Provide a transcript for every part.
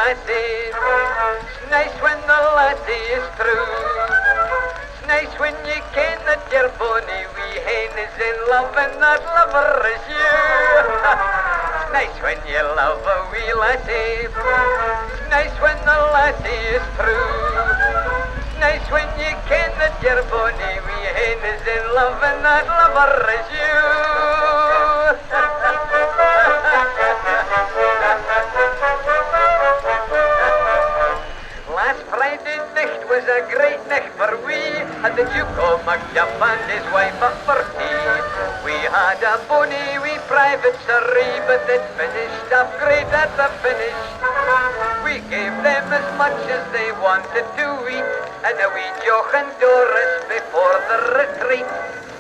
lassie. It's nice when the lassie is true. It's nice when you ken that your bonny wee hen is in love and that lover is you. It's nice when you love a wee lassie. It's nice when the lassie is true. It's nice when you ken that your bonny wee hen is in love and that lover is you. Last Friday night was a great night for we, and the Duke of Macduff and his wife up for tea. We had a bonny wee private surrey, but it finished up great at the finish. We gave them as much as they wanted to eat, and a wee joch and Doris before the retreat.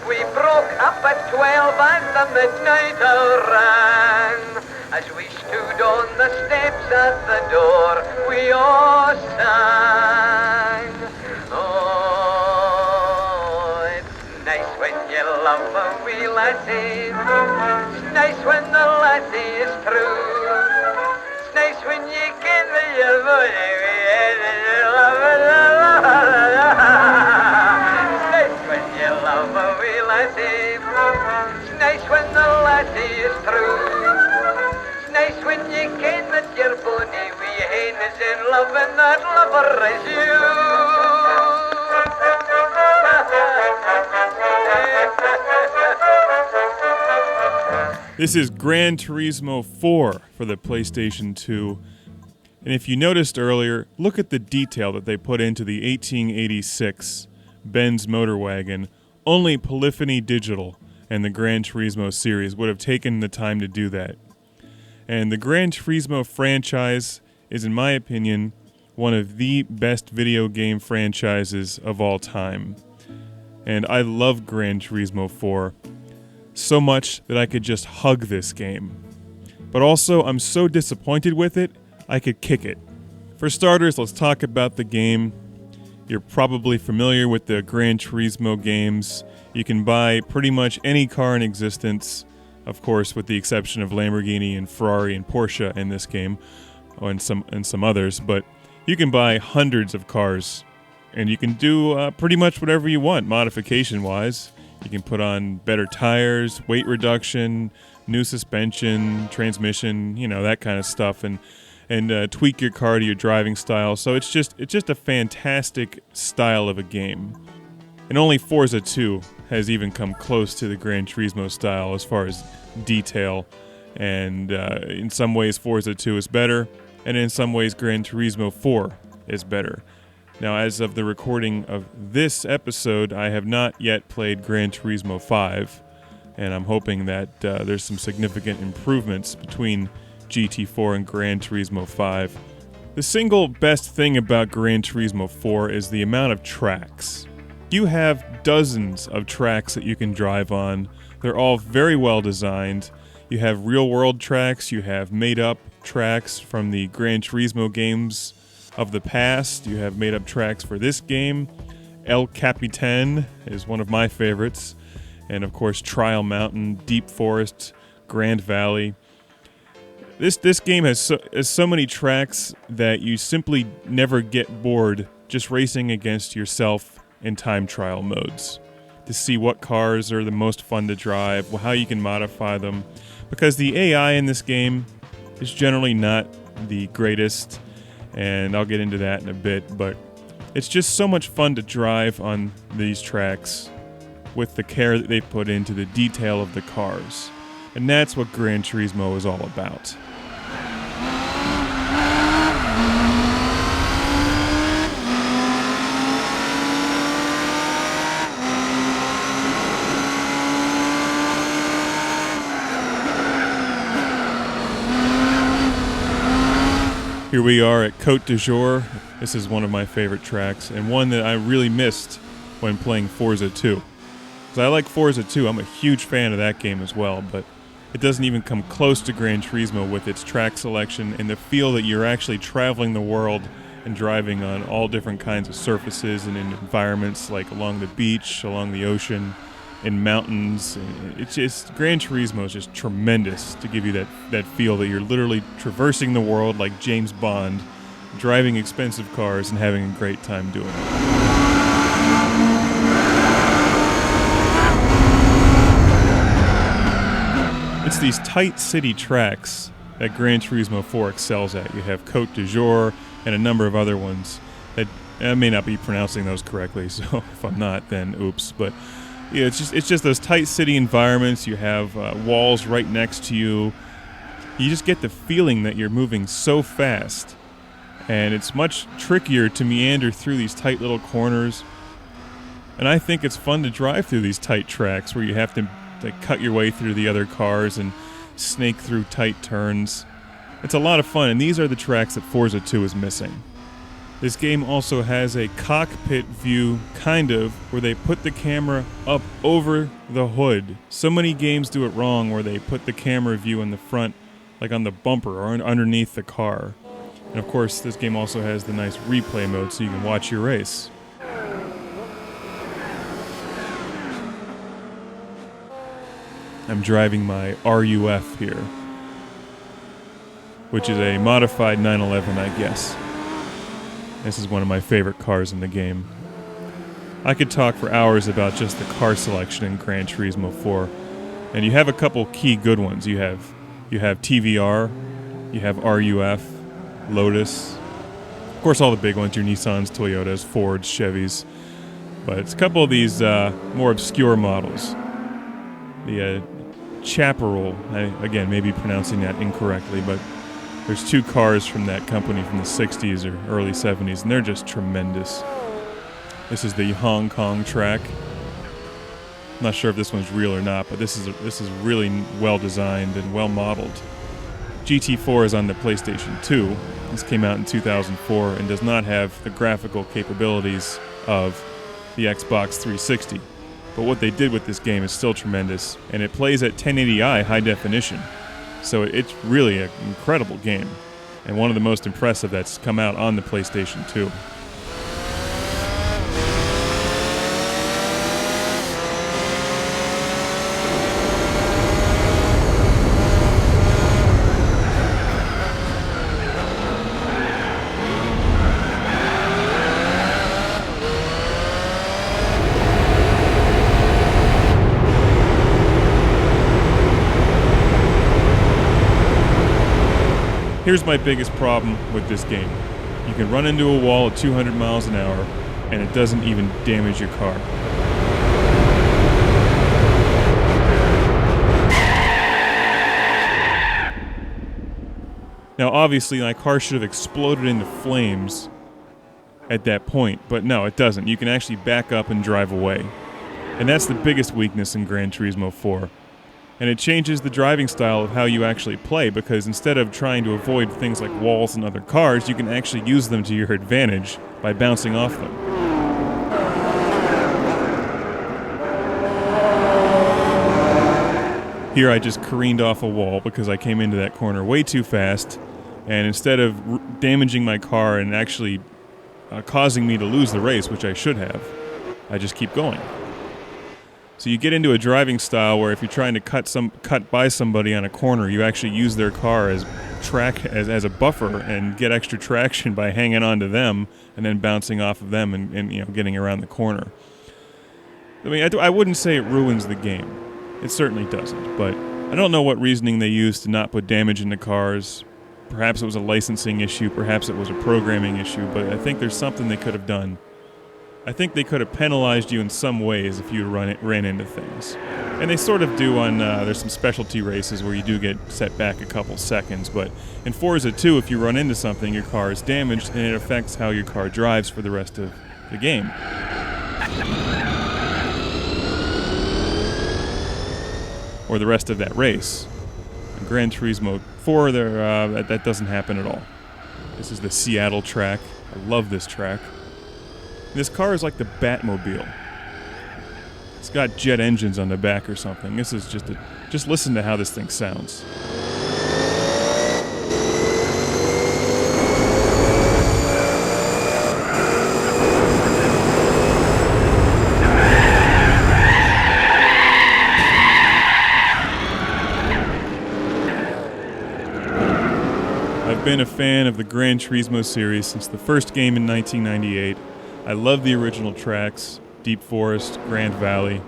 We broke up at 12 and the midnight hour rang. As we stood on the steps at the door, we all sang. Oh, it's nice when you love a wee lassie. It's nice when the lassie is true. It's nice when you can be your bonny wee hen and you love it. It's nice when you love a wee lassie. It's nice when the lassie is true. Nice when you ken that your bonny wee hen is in love and that lover is you. This is Gran Turismo 4 for the PlayStation 2. And if you noticed earlier, look at the detail that they put into the 1886 Benz motor wagon. Only Polyphony Digital and the Gran Turismo series would have taken the time to do that. And the Gran Turismo franchise is, in my opinion, one of the best video game franchises of all time. And I love Gran Turismo 4 so much that I could just hug this game. But also, I'm so disappointed with it, I could kick it. For starters, let's talk about the game. You're probably familiar with the Gran Turismo games. You can buy pretty much any car in existence, of course, with the exception of Lamborghini and Ferrari and Porsche in this game, and some others. But you can buy hundreds of cars, and you can do pretty much whatever you want, modification-wise. You can put on better tires, weight reduction, new suspension, transmission, that kind of stuff, and tweak your car to your driving style. So it's just a fantastic style of a game. And only Forza 2 has even come close to the Gran Turismo style as far as detail. And in some ways, Forza 2 is better, and in some ways, Gran Turismo 4 is better. Now, as of the recording of this episode, I have not yet played Gran Turismo 5, and I'm hoping that there's some significant improvements between GT4 and Gran Turismo 5. The single best thing about Gran Turismo 4 is the amount of tracks. You have dozens of tracks that you can drive on. They're all very well designed. You have real-world tracks. You have made-up tracks from the Gran Turismo games of the past. You have made-up tracks for this game. El Capitan is one of my favorites. And, of course, Trial Mountain, Deep Forest, Grand Valley. This game has so many tracks that you simply never get bored just racing against yourself in time trial modes to see what cars are the most fun to drive, how you can modify them, because the AI in this game is generally not the greatest, and I'll get into that in a bit, but it's just so much fun to drive on these tracks with the care that they put into the detail of the cars, and that's what Gran Turismo is all about. Here we are at Côte d'Azur. This is one of my favorite tracks, and one that I really missed when playing Forza 2. Because I like Forza 2, I'm a huge fan of that game as well, but it doesn't even come close to Gran Turismo with its track selection and the feel that you're actually traveling the world and driving on all different kinds of surfaces and in environments like along the beach, along the ocean, in mountains. It's just, Gran Turismo is just tremendous to give you that feel that you're literally traversing the world like James Bond, driving expensive cars and having a great time doing it. It's these tight city tracks that Gran Turismo 4 excels at. You have Côte d'Azur and a number of other ones that I may not be pronouncing those correctly, so if I'm not, then oops. But yeah, it's just those tight city environments. You have walls right next to you. You just get the feeling that you're moving so fast, and it's much trickier to meander through these tight little corners. And I think it's fun to drive through these tight tracks where you have to cut your way through the other cars and snake through tight turns. It's a lot of fun, and these are the tracks that Forza 2 is missing. This game also has a cockpit view, kind of, where they put the camera up over the hood. So many games do it wrong where they put the camera view in the front, like on the bumper or underneath the car. And of course, this game also has the nice replay mode so you can watch your race. I'm driving my RUF here, which is a modified 911, I guess. This is one of my favorite cars in the game. I could talk for hours about just the car selection in Gran Turismo 4, and you have a couple key good ones. You have TVR, you have RUF, Lotus, of course all the big ones, your Nissans, Toyotas, Fords, Chevys, but it's a couple of these more obscure models. The Chapperal, again, maybe pronouncing that incorrectly, but there's two cars from that company from the 60s or early 70s, and they're just tremendous. This is the Hong Kong track. I'm not sure if this one's real or not, but this is really well designed and well modeled. GT4 is on the PlayStation 2. This came out in 2004 and does not have the graphical capabilities of the Xbox 360. But what they did with this game is still tremendous, and it plays at 1080i high definition. So it's really an incredible game, and one of the most impressive that's come out on the PlayStation 2. Here's my biggest problem with this game. You can run into a wall at 200 miles an hour, and it doesn't even damage your car. Now, obviously, my car should have exploded into flames at that point, but no, it doesn't. You can actually back up and drive away. And that's the biggest weakness in Gran Turismo 4. And it changes the driving style of how you actually play, because instead of trying to avoid things like walls and other cars, you can actually use them to your advantage by bouncing off them. Here I just careened off a wall because I came into that corner way too fast, and instead of damaging my car and actually causing me to lose the race, which I should have, I just keep going. So you get into a driving style where if you're trying to cut by somebody on a corner, you actually use their car as a buffer and get extra traction by hanging on to them and then bouncing off of them and getting around the corner. I mean, I wouldn't say it ruins the game. It certainly doesn't, but I don't know what reasoning they used to not put damage into cars. Perhaps it was a licensing issue, perhaps it was a programming issue, but I think there's something they could have done. I think they could have penalized you in some ways if you ran into things. And they sort of do on, there's some specialty races where you do get set back a couple seconds, but in Forza 2, if you run into something, your car is damaged, and it affects how your car drives for the rest of the game. Or the rest of that race. In Gran Turismo 4, that doesn't happen at all. This is the Seattle track. I love this track. This car is like the Batmobile. It's got jet engines on the back or something. This is just listen to how this thing sounds. been a fan of the Gran Turismo series since the first game in 1998. I love the original tracks, Deep Forest, Grand Valley,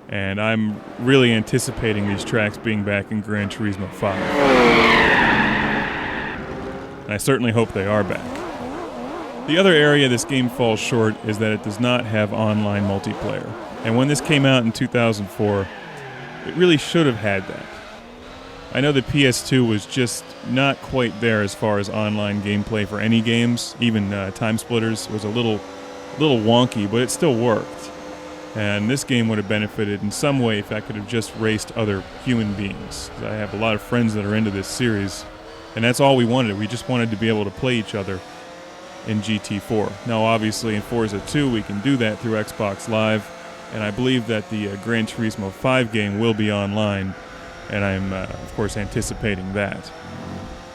and I'm really anticipating these tracks being back in Gran Turismo 5. And I certainly hope they are back. The other area this game falls short is that it does not have online multiplayer. And when this came out in 2004, it really should have had that. I know the PS2 was just not quite there as far as online gameplay for any games. Even Time Splitters was a little wonky, but it still worked. And this game would have benefited in some way if I could have just raced other human beings. I have a lot of friends that are into this series, and that's all we wanted. We just wanted to be able to play each other in GT4. Now, obviously, in Forza 2, we can do that through Xbox Live, and I believe that the Gran Turismo 5 game will be online, and I'm, of course, anticipating that.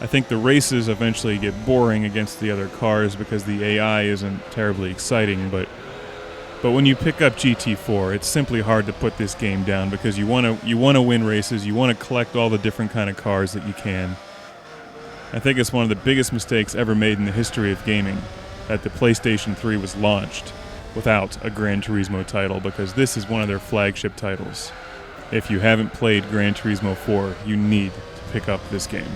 I think the races eventually get boring against the other cars because the AI isn't terribly exciting, but when you pick up GT4, it's simply hard to put this game down because you want to win races, you want to collect all the different kind of cars that you can. I think it's one of the biggest mistakes ever made in the history of gaming that the PlayStation 3 was launched without a Gran Turismo title, because this is one of their flagship titles. If you haven't played Gran Turismo 4, you need to pick up this game.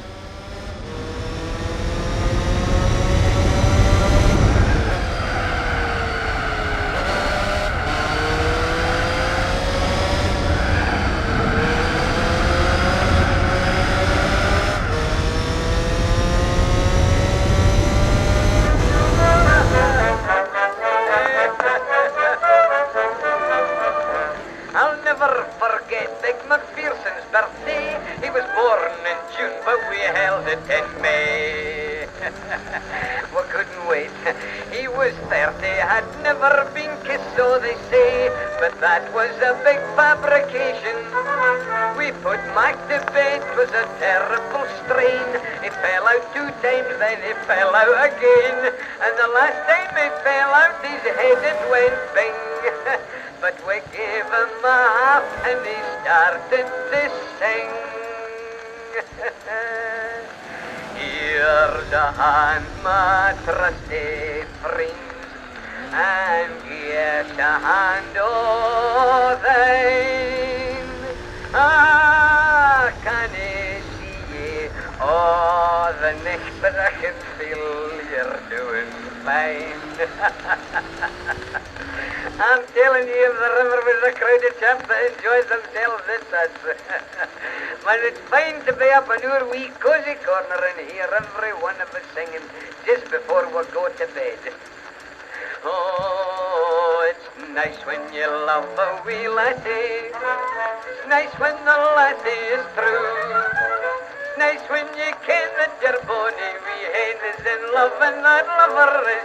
I'm telling you, if the river was a crowded chap that enjoys themselves in such. But it's fine to be up in our wee cozy corner and hear every one of us singing just before we go to bed. Oh, it's nice when you love a wee lassie. It's nice when the lassie is true. It's nice when you ken that your bonny wee hen is in love and that lover is